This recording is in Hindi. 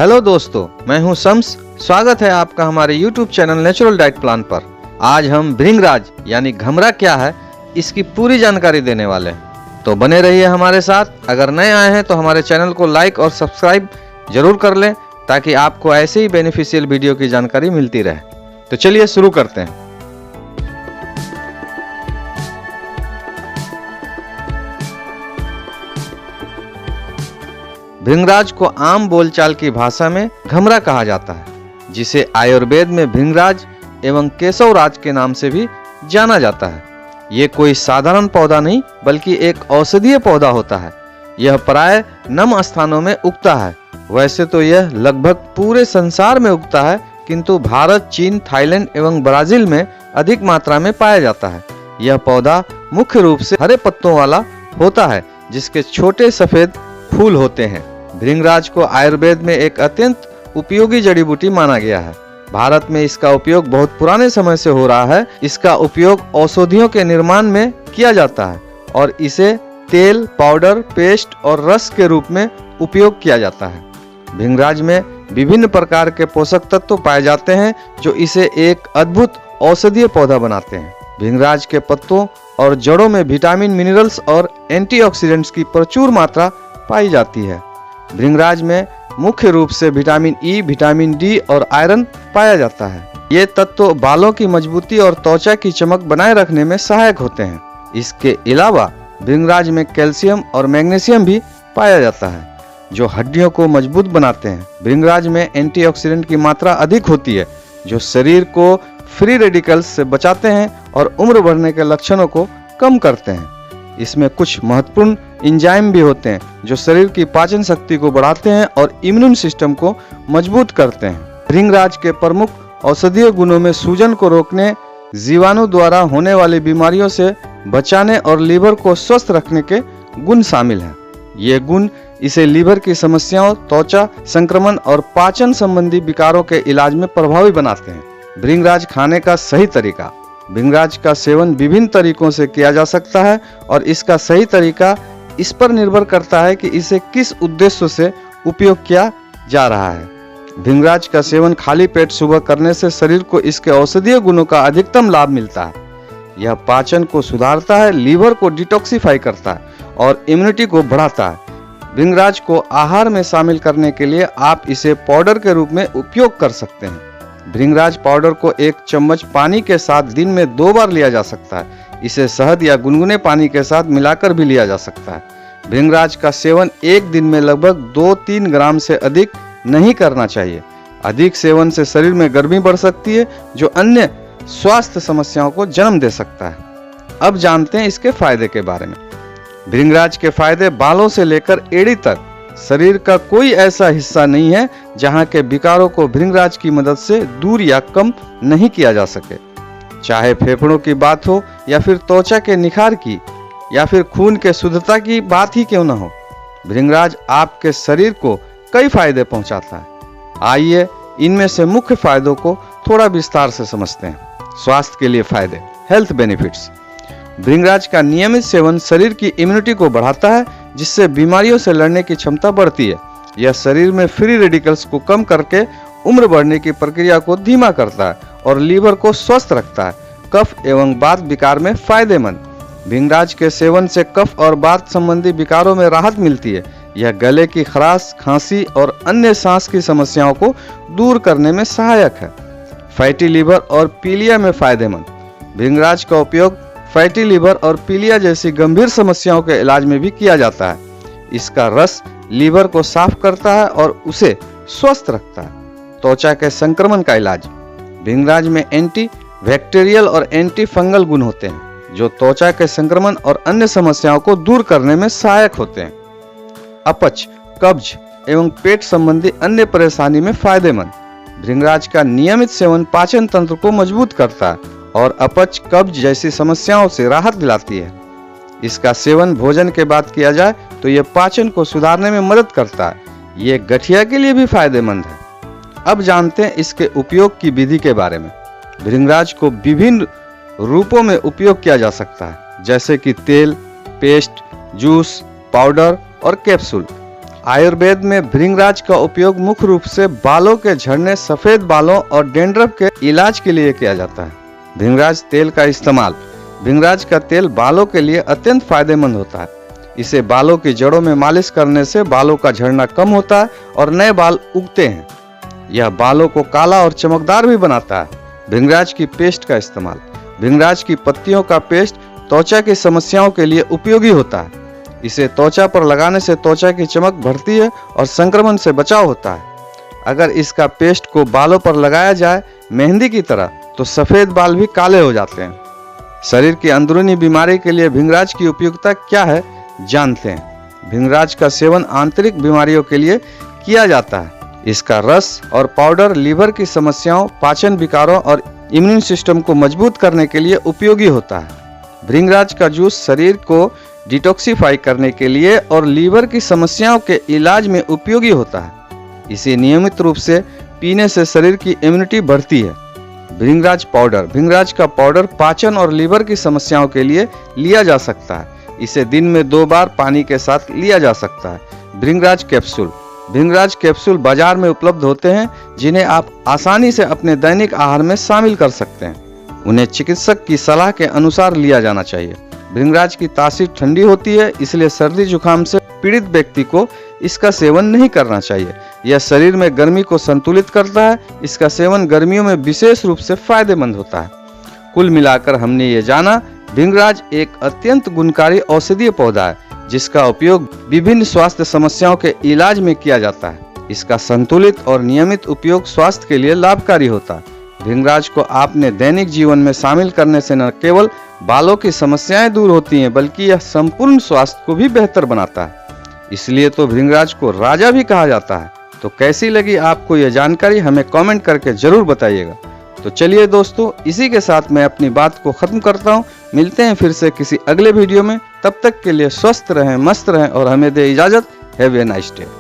हेलो दोस्तों, मैं हूं शम्स। स्वागत है आपका हमारे YouTube channel natural diet plan पर। आज हम भृंगराज यानी घमरा क्या है इसकी पूरी जानकारी देने वाले हैं, तो बने रहिए हमारे साथ। अगर नए आए हैं तो हमारे चैनल को लाइक और सब्सक्राइब जरूर कर लें ताकि आपको ऐसे ही बेनिफिशियल वीडियो की जानकारी मिलती रहे। तो चलिए शुरू करते हैं। भृंगराज को आम बोलचाल की भाषा में घमरा कहा जाता है, जिसे आयुर्वेद में भृंगराज एवं केशवराज के नाम से भी जाना जाता है। ये कोई साधारण पौधा नहीं बल्कि एक औषधीय पौधा होता है। यह प्राय नम स्थानों में उगता है। वैसे तो यह लगभग पूरे संसार में उगता है, किंतु भारत, चीन, थाईलैंड एवं ब्राजील में अधिक मात्रा में पाया जाता है। यह पौधा मुख्य रूप से हरे पत्तों वाला होता है, जिसके छोटे सफेद फूल होते हैं। भृंगराज को आयुर्वेद में एक अत्यंत उपयोगी जड़ी बूटी माना गया है। भारत में इसका उपयोग बहुत पुराने समय से हो रहा है। इसका उपयोग औषधियों के निर्माण में किया जाता है और इसे तेल, पाउडर, पेस्ट और रस के रूप में उपयोग किया जाता है। भृंगराज में विभिन्न प्रकार के पोषक तत्व पाए जाते हैं जो इसे एक अद्भुत औषधीय पौधा बनाते हैं। भृंगराज के पत्तों और जड़ों में विटामिन, मिनरल्स और एंटीऑक्सीडेंट्स की प्रचुर मात्रा पाई जाती है। भृंगराज में मुख्य रूप से विटामिन ई, विटामिन डी और आयरन पाया जाता है। ये तत्व बालों की मजबूती और त्वचा की चमक बनाए रखने में सहायक होते हैं। इसके अलावा भृंगराज में कैल्शियम और मैग्नीशियम भी पाया जाता है, जो हड्डियों को मजबूत बनाते हैं। भृंगराज में एंटीऑक्सीडेंट की मात्रा अधिक होती है, जो शरीर को फ्री रेडिकल्स से बचाते हैं और उम्र बढ़ने के लक्षणों को कम करते हैं। इसमें कुछ महत्वपूर्ण एंजाइम भी होते हैं जो शरीर की पाचन शक्ति को बढ़ाते हैं और इम्यून सिस्टम को मजबूत करते हैं। भृंगराज के प्रमुख औषधीय गुणों में सूजन को रोकने, जीवाणु द्वारा होने वाली बीमारियों से बचाने और लीवर को स्वस्थ रखने के गुण शामिल हैं। ये गुण इसे लीवर की समस्याओं, त्वचा संक्रमण और पाचन संबंधी विकारों के इलाज में प्रभावी बनाते हैं। भृंगराज खाने का सही तरीका। भृंगराज का सेवन विभिन्न तरीकों से किया जा सकता है और इसका सही तरीका इस पर निर्भर करता है कि इसे किस उद्देश्य से उपयोग किया जा रहा है। भृंगराज का सेवन खाली पेट सुबह करने से शरीर को इसके औषधीय गुणों का अधिकतम लाभ मिलता है। यह पाचन को सुधारता है, लीवर को डिटॉक्सिफाई करता है और इम्यूनिटी को बढ़ाता है। भृंगराज को आहार में शामिल करने के लिए आप इसे पाउडर के रूप में उपयोग कर सकते हैं। भृंगराज पाउडर को 1 चम्मच पानी के साथ दिन में 2 बार लिया जा सकता है। इसे शहद या गुनगुने पानी के साथ मिलाकर भी लिया जा सकता है। भृंगराज का सेवन एक दिन में लगभग 2-3 ग्राम से अधिक नहीं करना चाहिए। अधिक सेवन से शरीर में गर्मी बढ़ सकती है, जो अन्य स्वास्थ्य समस्याओं को जन्म दे सकता है। अब जानते हैं इसके फायदे के बारे में। भृंगराज के फायदे बालों से लेकर एड़ी तक शरीर का कोई ऐसा हिस्सा नहीं है जहां के विकारों को भृंगराज की मदद से दूर या कम नहीं किया जा सके। चाहे फेफड़ों की बात हो या फिर त्वचा के निखार की या फिर खून के शुद्धता की बात ही क्यों न हो, भृंगराज आपके शरीर को कई फायदे पहुंचाता है। आइए इनमें से मुख्य फायदों को थोड़ा विस्तार से समझते हैं। स्वास्थ्य के लिए फायदे। Health benefits. भृंगराज का नियमित सेवन शरीर की इम्यूनिटी को बढ़ाता है, जिससे बीमारियों से लड़ने की क्षमता बढ़ती है। यह शरीर में फ्री रेडिकल्स को कम करके उम्र बढ़ने की प्रक्रिया को धीमा करता है और लीवर को स्वस्थ रखता है। कफ एवं वात विकार में फायदेमंद। भृंगराज के सेवन से कफ और वात संबंधी विकारों में राहत मिलती है। यह गले की खराश, खांसी और अन्य सांस की समस्याओं को दूर करने में सहायक है। फैटी लीवर और पीलिया में फायदेमंद। भृंगराज का उपयोग फैटी लीवर और पीलिया जैसी गंभीर समस्याओं के इलाज में भी किया जाता है। इसका रस लीवर को साफ करता है और उसे स्वस्थ रखता है। त्वचा के संक्रमण का इलाज। भृंगराज में एंटी बैक्टीरियल और एंटी फंगल गुण होते हैं, जो त्वचा के संक्रमण और अन्य समस्याओं को दूर करने में सहायक होते हैं। अपच, कब्ज एवं पेट संबंधी अन्य परेशानी में फायदेमंद। भृंगराज का नियमित सेवन पाचन तंत्र को मजबूत करता है और अपच, कब्ज जैसी समस्याओं से राहत दिलाती है। इसका सेवन भोजन के बाद किया जाए तो यह पाचन को सुधारने में मदद करता है। ये गठिया के लिए भी फायदेमंद है। अब जानते हैं इसके उपयोग की विधि के बारे में। भृंगराज को विभिन्न रूपों में उपयोग किया जा सकता है, जैसे कि तेल, पेस्ट, जूस, पाउडर और कैप्सूल। आयुर्वेद में भृंगराज का उपयोग मुख्य रूप से बालों के झड़ने, सफेद बालों और डेंड्रफ के इलाज के लिए किया जाता है। भृंगराज तेल का इस्तेमाल। भृंगराज का तेल बालों के लिए अत्यंत फायदेमंद होता है। इसे बालों की जड़ों में मालिश करने से बालों का झड़ना कम होता है और नए बाल उगते हैं। यह बालों को काला और चमकदार भी बनाता है। भृंगराज की पेस्ट का इस्तेमाल। भृंगराज की पत्तियों का पेस्ट त्वचा की समस्याओं के लिए उपयोगी होता है। इसे त्वचा पर लगाने से त्वचा की चमक बढ़ती है और संक्रमण से बचाव होता है। अगर इसका पेस्ट को बालों पर लगाया जाए मेहंदी की तरह, तो सफेद बाल भी काले हो जाते हैं। शरीर की अंदरूनी बीमारी के लिए भृंगराज की उपयोगिता क्या है, जानते हैं। भृंगराज का सेवन आंतरिक बीमारियों के लिए किया जाता है। इसका रस और पाउडर लीवर की समस्याओं, पाचन विकारों और इम्यून सिस्टम को मजबूत करने के लिए उपयोगी होता है। भृंगराज का जूस शरीर को डिटॉक्सिफाई करने के लिए और लीवर की समस्याओं के इलाज में उपयोगी होता है। इसे नियमित रूप से पीने से शरीर की इम्यूनिटी बढ़ती है। भृंगराज पाउडर। भृंगराज का पाउडर पाचन और लीवर की समस्याओं के लिए लिया जा सकता है। इसे दिन में 2 बार पानी के साथ लिया जा सकता है। भृंगराज कैप्सूल। भृंगराज कैप्सूल बाजार में उपलब्ध होते हैं, जिन्हें आप आसानी से अपने दैनिक आहार में शामिल कर सकते हैं। उन्हें चिकित्सक की सलाह के अनुसार लिया जाना चाहिए। भृंगराज की तासीर ठंडी होती है, इसलिए सर्दी जुकाम से पीड़ित व्यक्ति को इसका सेवन नहीं करना चाहिए। यह शरीर में गर्मी को संतुलित करता है। इसका सेवन गर्मियों में विशेष रूप से फायदेमंद होता है। कुल मिलाकर हमने ये जाना, भृंगराज एक अत्यंत गुणकारी औषधीय पौधा है, जिसका उपयोग विभिन्न स्वास्थ्य समस्याओं के इलाज में किया जाता है। इसका संतुलित और नियमित उपयोग स्वास्थ्य के लिए लाभकारी होता है। भृंगराज को आपने दैनिक जीवन में शामिल करने से न केवल बालों की समस्याएं दूर होती हैं, बल्कि यह संपूर्ण स्वास्थ्य को भी बेहतर बनाता है। इसलिए तो भृंगराज को राजा भी कहा जाता है। तो कैसी लगी आपको यह जानकारी, हमें कमेंट करके जरूर बताइएगा। तो चलिए दोस्तों, इसी के साथ मैं अपनी बात को खत्म करता हूँ। मिलते हैं फिर से किसी अगले वीडियो में। तब तक के लिए स्वस्थ रहें, मस्त रहें और हमें दे इजाजत। Have a nice day.